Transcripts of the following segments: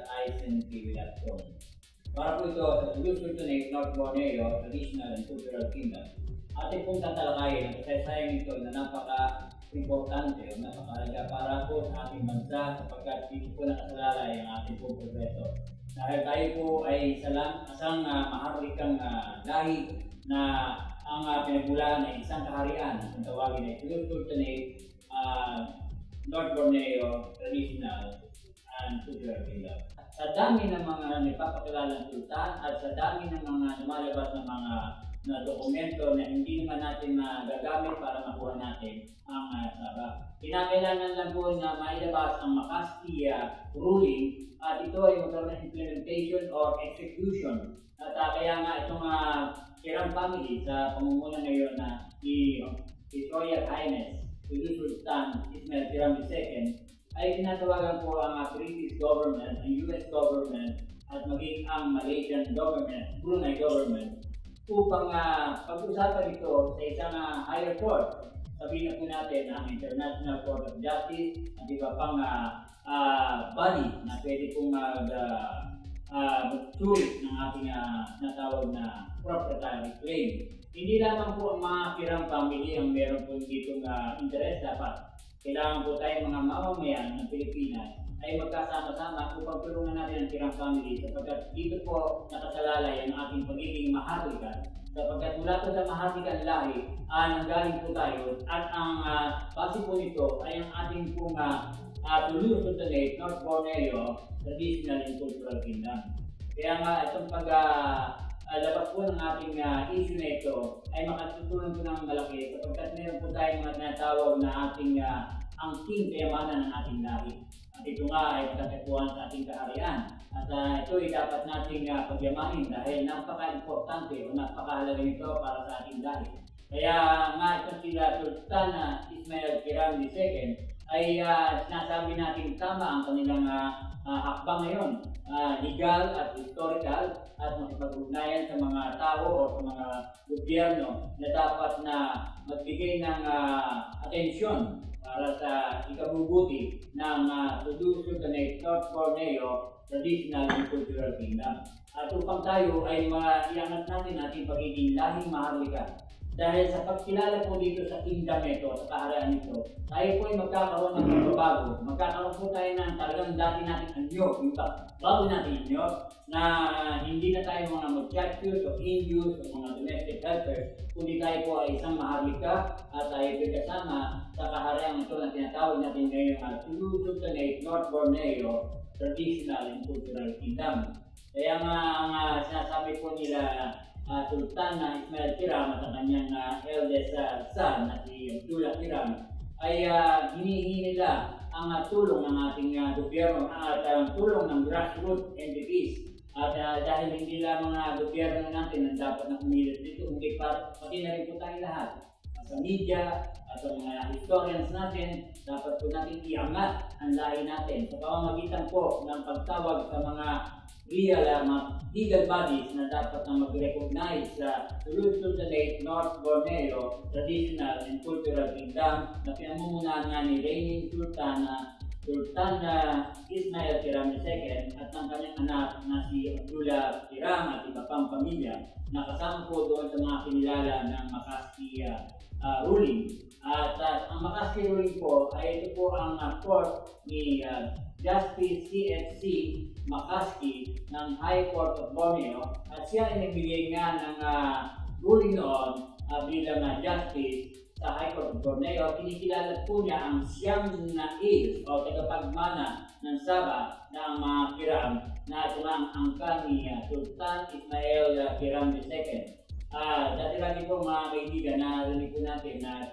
@icentv.com. Para po ito sa solusyon to North Borneo, Traditional and Cultural Kingdom. Ating pong tatalakayin ang kasaysayan ito na napaka-importante o napakahalaga para po sa ating bansa sapagkat dito po nakasalalay ang ating pong progreso. Dahil tayo po ay isang maharlikang lahi na ang pinagmulan ay isang kaharian kung tawagin ay Sultanate North Borneo Traditional and Cultural Kingdom. Sa dami ng mga nagpapakilalang sultan at sa dami ng mga lumalabas na mga dokumento na hindi naman natin magagamit para makuha natin ang Sabah. Kinakailangan lang po na mailabas ang Makasti ruling at ito ay magkaroon ng implementation or execution. At kaya nga itong Kiram family sa pamumuno ngayon na His Royal Highness Sultan Ismail Kiram II ay tinatawagan po ang British government, ang US government at maging ang Malaysian government, Brunei government upang pag-usapan ito sa isang higher court. Sabihin na po natin ang International Court of Justice at iba pang body na pwede pong mag-sulit ng ating natawag na proprietary claim. Hindi lamang po ang mga Kiram family ang meron po ditong interest. Dapat kailangan po tayong mga mamamayan ng Pilipinas ay magkasama-sama upang tulungan natin ang Kiram family sapagkat dito po nakasalalay ang ating pagiging maharlika. Sapagkat mula po sa maharlikang lahi, nanggaling po tayo at ang base po nito ay ang ating pong Sultanate North Borneo Traditional and Cultural Kingdom. Kaya nga itong labas po ng ating issue na ito ay makatutulong po ng malaki sapagkat meron po tayong mga tinatawag na ating angking kayamanan ng ating lahi. At ito nga ay matatagpuan sa ating kaharian. At ito ay dapat nating pagyamanin dahil napaka-importante o napakahalaga nito para sa ating lahi. Kaya nga itong sila Sultan Ismail Kiram II ay sinasabi natin tama ang kanilang hakbang ngayon, legal at historical at makipag-ugnayan sa mga tao o sa mga gobyerno na dapat na magbigay ng atensyon para sa ikabubuti ng Sultanate North Borneo Traditional and Cultural Kingdom. At upang tayo ay maiangat natin ating pagiging lahing maharlika. Dahil sa pagkilala po dito sa kingdom ito, sa kaharian nito, tayo po ay magkakaroon ng pagbabago. Magkakaroon po tayo ng talagang dati natin anyo, yung bago natin anyo, na hindi na tayo mga mag-chat-use o in-use o mga domestic helpers, kundi tayo po ay isang maharlika at tayo po kasama sa kaharian ito na tinatawag natin ngayon ang Sultanate North Borneo Traditional and Cultural Kingdom. Kaya ang sinasabi po nila Sultan Ismail Kiram at ang kanyang eldest son na si Abdullah Kiram ay hinihingi nila ang tulong ng ating gobyerno at tulong ng grassroots entities. At dahil hindi lamang gobyerno natin ang dapat na kumilos dito, kundi pati na rin po tayo lahat. Sa media at sa mga historians natin, dapat po natin iangat ang lahi natin sa pamamagitan po ng pagtawag sa mga legal bodies na dapat na mag-recognize sa Sultanate North Borneo Traditional and Cultural Kingdom na pinamumunahan nga ni reigning Sultan Ismail Kiram II at ang kanyang anak na si Abdullah Kiram at iba pang pamilya na kasama po doon sa mga kinilala ng Makasti ruling. At ang Makasti ruling po ay ito po ang court ni Justice CFC Makasti ng High Court of Borneo at siya ay nagbigay nga ng ruling noon bilang justice sa High Court of Borneo. Kinikilala po niya ang siyam na heirs o tagapagmana ng Sabah na ang mga Kiram na ito ang angka ni Sultan Ismail Kiram II. Dati lagi po mga kaibigan na narinig po natin na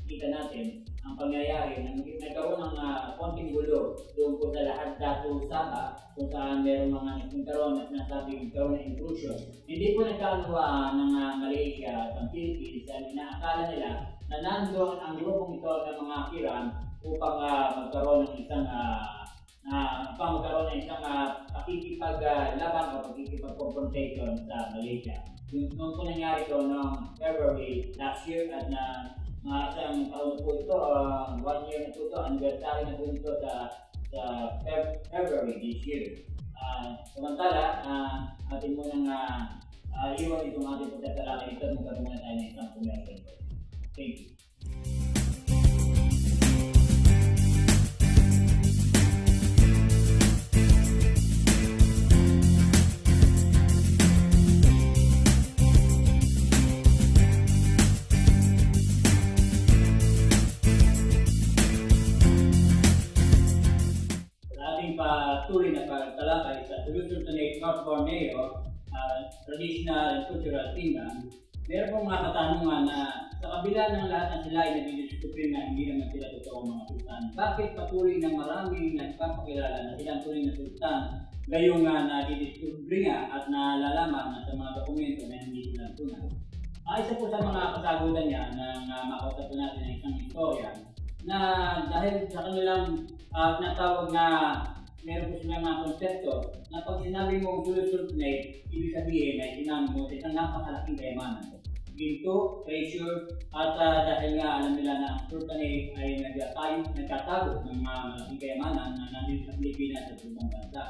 kita natin ang pangyayari na nagkaroon ng konting gulo doon po sa lahat dato Sabah kung saan mayroong mga nagkaroon at nasabing nagkaroon ng intrusion. Hindi po nagkanuwa ng Malaysia at ang Philippines dahil inaakala nila na nandoon ang grupong ito ng mga Kiram upang magkaroon ng isang pakikipaglaban o pakikipag-confrontation sa Malaysia. Noong po nangyari ito noong February last year at isang taon po ito, 1 year na po ito, anniversary na po ito sa sa February this year. Samantala, atin mo nang iwan itong ating pagtatalakay ito, magkaroon na tayo ng isang commercial. Thank you. Patuloy na pagtalakay sa Solution-to-Nate North Borneo, traditional and cultural kingdom, meron pong mga katanungan na sa kabila ng lahat ng sila ay nabidiskutin na hindi naman sila totoong mga sultan. Bakit patuloy na maraming nagpapakilala na silang tunay na sultan, gayong nadidiskubre nga at nalalaman na sa mga dokumento na hindi sila tunay? Isa po sa mga kasagutan niya na makausap po natin ng isang istorya na dahil sa kanilang natawag na meron po silang mga konsepto na pag sinabi mo Solution-to-Nate, ibig sabihin ay sinabi mo sa isang napakalaking kayamanan. Ginto, treasure, at dahil nga alam nila na ang Sultanate ay nagkatago ng mga malaking kayamanan na nandito sa Pilipinas at ibang bansa.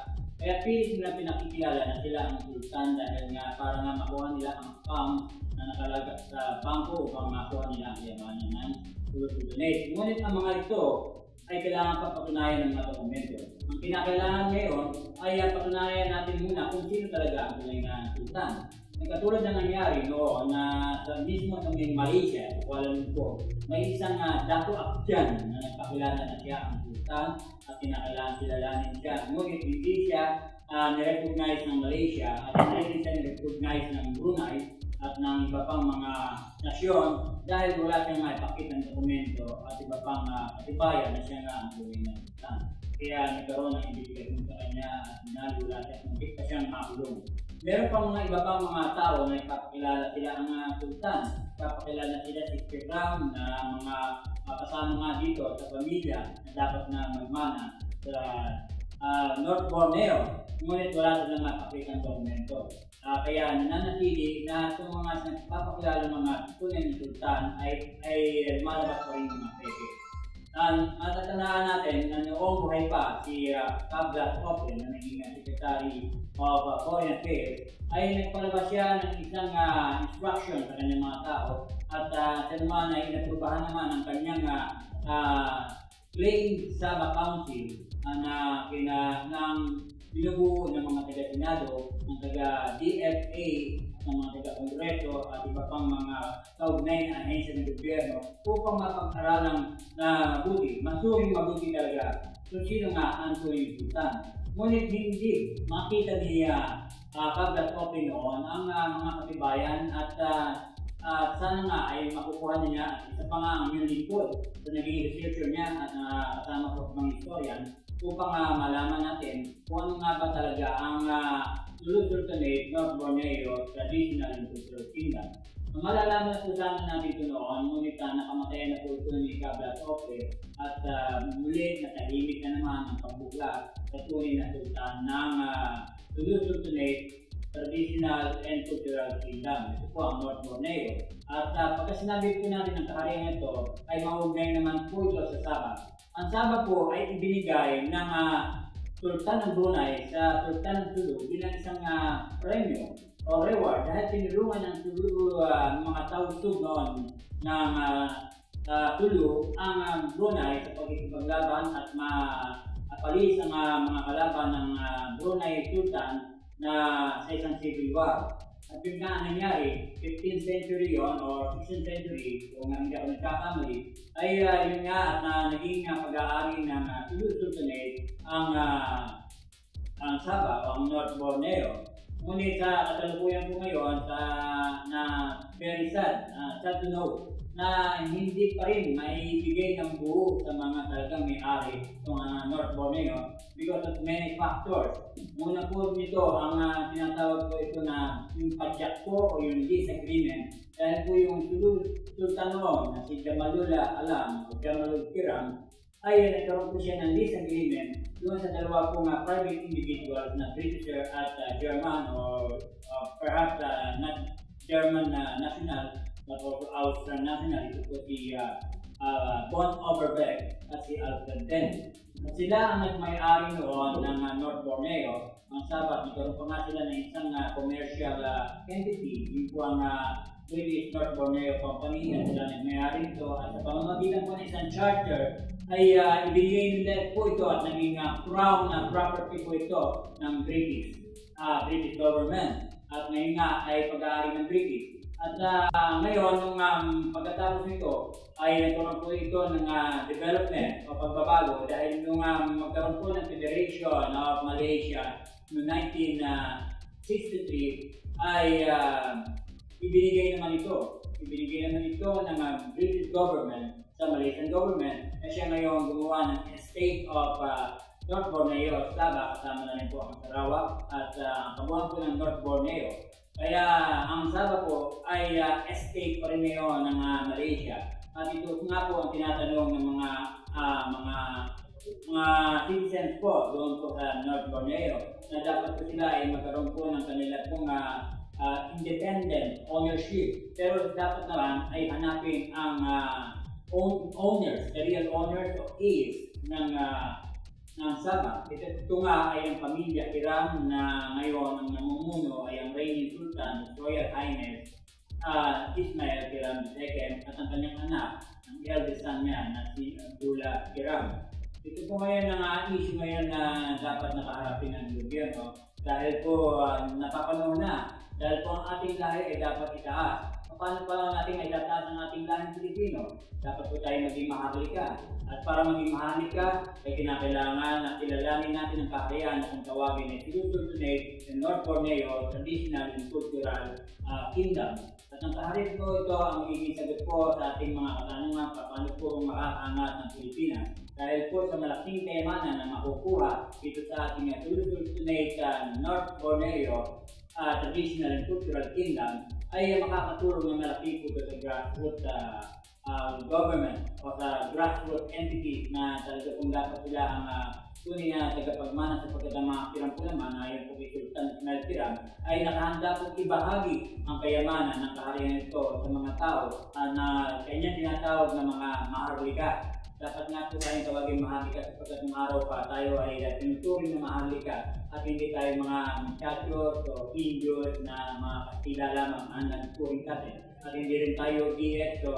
Kaya pilit nila pinakikilala na sila ang sultan dahil nga para nga makuha nila ang funds na nakalagak sa bangko upang makuha nila ang kayamanan ng Solution-to-Nate. Ngunit ang mga ito ay kailangan pa patunayan ng mga dokumento. Ang kinakailangan ngayon ay patunayan natin muna kung sino talaga ang tunay na sultan. Katulad na nangyari noon na sa mismo sa Malaysia, sa Kuala Lumpur, may isang Dato' Akjan na nagpakilala na siya ang sultan at kinakailangan kilalanin siya. Ngunit hindi siya nirecognize ng Malaysia at hindi siya nirecognize ng Brunei at ng iba pang mga nasyon dahil wala siyang maipakita ng dokumento at iba pang katibayan na siya nga ang tunay na sultan. Kaya nagkaroon ng investigation sa kanya at nalula siya kung pa siyang makulong. Meron pang mga iba pang mga tao na ipapakilala sila ang sultan. Ipapakilala sila si Ikram na mga kasama nga dito sa pamilya na dapat na magmana sa North Borneo. Ngunit wala silang mapakita ng dokumento. Kaya nananatili na itong mga nagpapakilala mga tunay na sultan ay malabas pa rin mga peke. Matatandaan natin na noong buhay pa si Cablas Open na naging Secretary of Foreign Affairs ay nagpalabas siya ng isang instruction sa kanyang mga tao at sa naman ay inaprubahan naman ng kanyang Plain Sabah Council na ng binubuo ng mga taga-Senado, ng taga-DFA, ng mga taga-Kongreso at iba pang mga kaugnay na ahensya ng gobyerno upang mapag-aralang na mabuti, masuring mabuti talaga kung sino nga ang tunay sultan. Ngunit hindi makita niya Cablas Open noon ang mga katibayan at sana nga ay makukuha niya at isa pa nga ang yung lingkod sa naging researcher niya at kasama ko mga historian upang malaman natin kung ano nga ba talaga ang Solution-to-Nate North Borneo Traditional and Cultural Kingdom. Malalaman na po sana natin ito noon, ngunit nakamatay na po ito ni Cablas Open at muli natahimik na naman ang pagbukla sa tunay na sultan ng Solution-to-Nate Traditional and Cultural Kingdom. Ito po ang North Borneo. At pagka sinabi po natin ang kaharian ito ay maugnay naman po ito sa Sabah. Ang Sabah po ay ibinigay ng Sultan ng Brunei sa Sultan ng Sulu bilang isang premyo o reward dahil tinulungan ng Sulu mga tausug noon ng Sulu ang Brunei sa pagkikipaglaban at maapalis ang mga kalaban ng Brunei Sultan na sa isang civil war. At yung nga nangyari, 15th century yon or 16th century, kung hindi ako nagkakamali, ay yun nga at naging pag-aari ng Solution-to-Nate ang Sabah o ang North Borneo. Ngunit sa kasalukuyan po ngayon, na very sad to know na hindi pa rin maibigay ng buo sa mga talagang may-ari ng North Borneo because of many factors. Muna po nito ang tinatawag po ito na yung padyak po o yung disagreement. Dahil po yung sultan noon na si Jamalul Alam o Jamalul Kiram ay nagkaroon po siya ng disagreement doon sa dalawa pong private individuals na Britisher at German or perhaps not German national but also Austrian national. Ito po si Von Overbeck at si Alfred Den. At sila ang nagmay-ari noon ng North Borneo. Ang Sabah, nagkaroon pa nga sila ng isang commercial entity, yung po ang British North Borneo Company, at sila nagmay-ari ito. At sa pamamagitan po ng isang charter, ay ibigay nila po ito at naging crown na property po ito ng British government. At ngayon nga ay pag-aari ng British. At ngayon, nung pagkatapos nito, ay nagkaroon po ito ng development o pagbabago dahil nung magkaroon po ng Federation of Malaysia noong 1963 ay ibinigay naman ito ng British government sa Malaysian government na siya ngayon gumawa ng State of North Borneo, Sabah, kasama na rin po ang Sarawak at ang kabuuan po ng North Borneo. Kaya ang Sabah po ay estate pa rin ngayon ng Malaysia. At ito nga po ang tinatanong ng mga citizens po doon po sa North Borneo na dapat po sila ay magkaroon po ng kanila pong independent ownership. Pero dapat naman ay hanapin ang owners, the real owners o heirs ng Sabah. Ito nga ay ang pamilya Hiram na ngayon ang namumuno ay ang reigning sultan, Royal Highness Ismail Hiram II at ang kanyang anak, ang eldest son niya na si Abdullah Hiram. Ito po ngayon ang issue ngayon na dapat nakaharapin ng gobyerno dahil po napapanahon na. Dahil po ang ating lahi ay dapat itaas. Paano pa lang natin ay tataas ang ating lahing Pilipino? Dapat po tayo maging maharlika. At para maging maharlika, ay kinakailangan na kilalanin natin ang kakayahan na kung tawagin ay Silusultunate and North Borneo Traditional and Cultural Kingdom. At ang kaharap po ito ang magiging sagot po sa ating mga katanungan paano po makaangat ng Pilipinas. Dahil po sa malaking tema na makukuha dito sa ating Silusultunate North Borneo Traditional and Cultural Kingdom ay makakatulong na malaki po sa grassroots government o sa grassroots entities na talaga kung dapat sila ang tunay na tagapagmana sapagkat ang mga Hiram po naman ayon po kay Sultan Ismail Hiram ay nakahanda po ibahagi ang kayamanan ng kaharian nito sa mga tao na kanyang tinatawag na mga maharlika. Dapat nga po tayong tawagin maharlika sapagkat ng araw pa tayo ay tinuturing na maharlika at hindi tayo mga muchachos o Indios na mga Kastila lamang ang nagturing natin. At hindi rin tayo DX o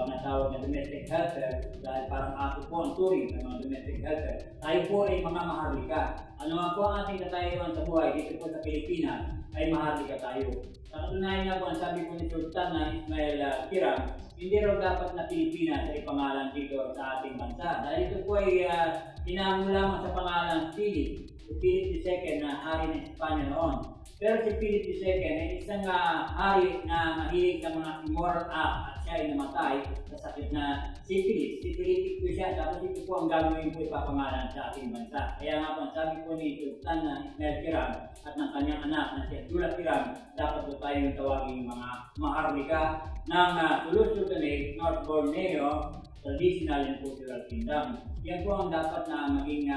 natawag na domestic helper dahil parang ato po ang turing ng mga domestic helper. Tayo po ay mga maharlika. Ano nga po ang ating katayuan sa buhay dito po sa Pilipinas ay maharlika tayo. Sa katunayan nga po ang sabi po ni Sultan na Ismail Hiram, hindi raw dapat na Pilipinas ay pangalan dito sa ating bansa. Dahil ito po ay tinango lamang sa pangalan Philip II na hari ng Espanya noon. Pero si Philip II ay isang hari na mahilig sa mga immoral act at siya ay namatay sa sakit na syphilis. Syphilitic po siya, tapos ito po ang gagawin po ipapangalan sa ating bansa. Kaya nga po ang sabi po ni Sultan na Ismail Hiram at ng kanyang anak na si Abdullah Hiram, dapat po tayong tawagin mga maharlika ng Silusultunate North Borneo Traditional and Cultural Kingdom. Yan po ang dapat na maging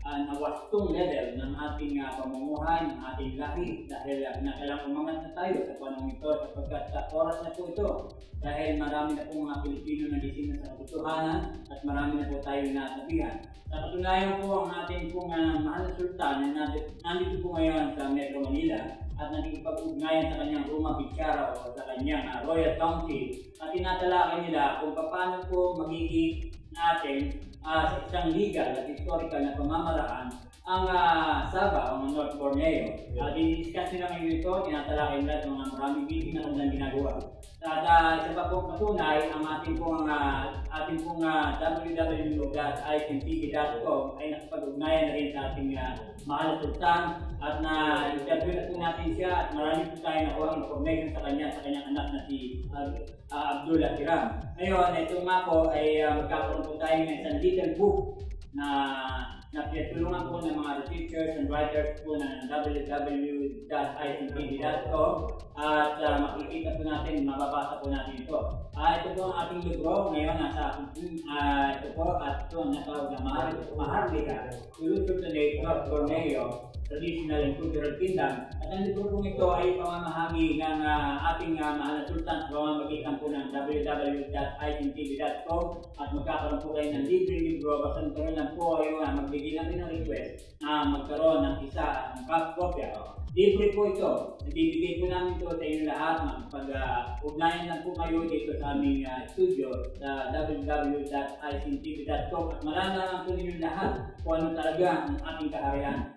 nawastong level ng ating pamumuhay, ng ating lahi dahil kailangan umangat na tayo sa panahon ito sapagkat sa oras na po ito dahil marami na po mga Pilipino na gising na sa katotohanan at marami na po tayong nasabihan. Sa katunayan po ang ating pong mahal na sultan na nandito po ngayon sa Metro Manila at nagkipag-ugnayan sa kanyang Ruma Bichara o sa kanyang Royal Council at tinatalakay nila kung paano po magiging natin sa isang legal at historical na pamamaraan ang Sabah o North Borneo. Dini-discuss nila ngayon ito, tinatalakay nila sa mga maraming meeting na kanilang ginagawa. At isa pa pong patunay, ang ating pong www.icmtv.com ay nakapag-ugnayan na rin sa ating mahal na sultan at na-interview na po natin siya at marami po tayo nakuha information sa kanyang anak na si Abdullah Hiram. Ngayon, ito nga po ay magkakaroon po tayo ng isang little book na pinatulungan po ng mga researchers and writers po ng www.icmtv.com at makikita po natin, mababasa po natin ito. Ito po ang ating libro ngayon ito po at ito ang natawag na Maharlika, Silusultunate North Borneo Traditional and Cultural Kingdom. At ang libro pong ito ay pamamahagi ng ating mahal na sultan sa pamamagitan po ng www.icntv.com at magkakaroon po kayo ng libreng libro. Basta magkaroon lang po kayo magbigay namin ng request na magkaroon ng isa ng kopya. Libre po ito. Ibibigay po namin ito sa inyo lahat. Pag-ugnayan lang po kayo dito sa aming studio sa www.icntv.com at malalaman po ninyo lahat kung ano talaga ang ating kaharian.